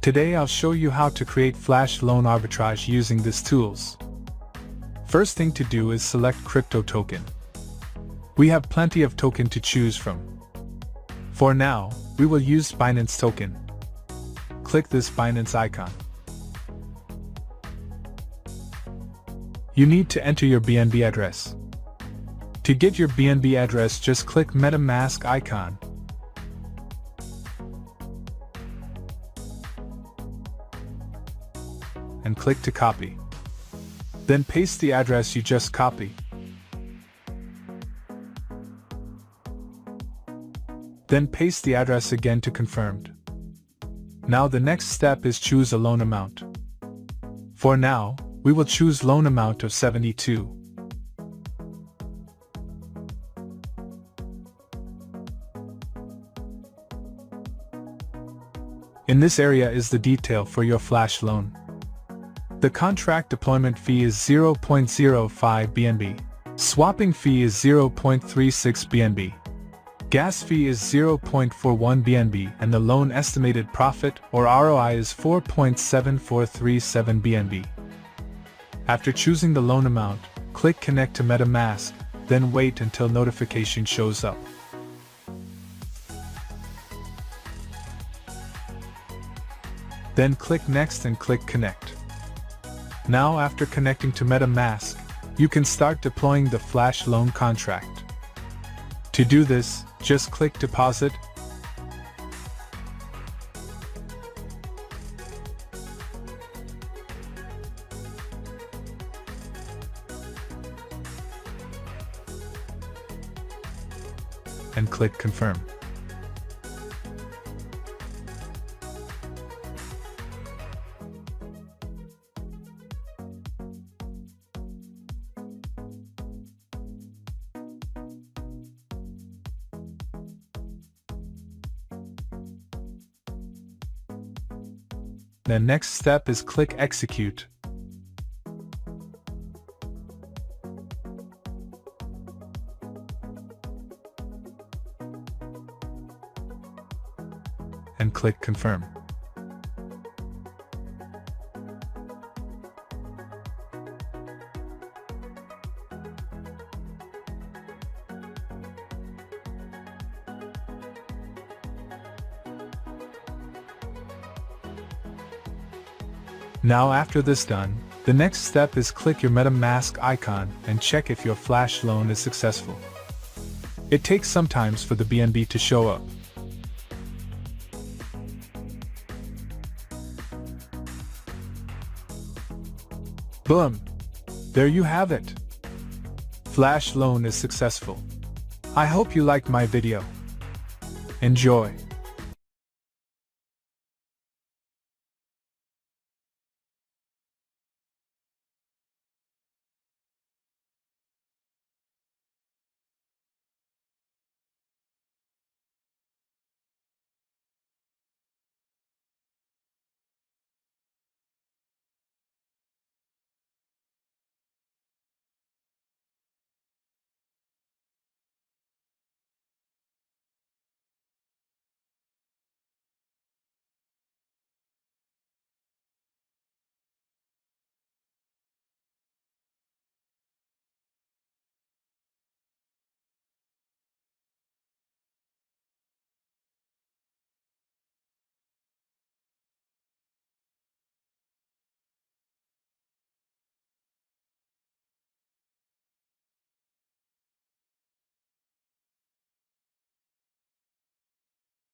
Today I'll show you how to create Flash Loan Arbitrage using these tools. First thing to do is select crypto token. We have plenty of token to choose from. For now, we will use Binance token. Click this Binance icon. You need to enter your BNB address. To get your BNB address, just click MetaMask icon. And click to copy. Then paste the address you just copied. Then paste the address again to confirmed. Now the next step is choose a loan amount. For now, we will choose loan amount of 72. In this area is the detail for your Flash loan. The contract deployment fee is 0.05 BNB. Swapping fee is 0.36 BNB. Gas fee is 0.41 BNB and the loan estimated profit or ROI is 4.7437 BNB. After choosing the loan amount, click Connect to MetaMask, then wait until notification shows up. Then click Next and click Connect. Now after connecting to MetaMask, you can start deploying the Flash loan contract. To do this, just click Deposit, and click Confirm. The next step is click Execute. And click Confirm. Now after this done, the next step is click your MetaMask icon and check if your Flash loan is successful. It takes some time for the BNB to show up. Boom! There you have it. Flash loan is successful. I hope you liked my video. Enjoy!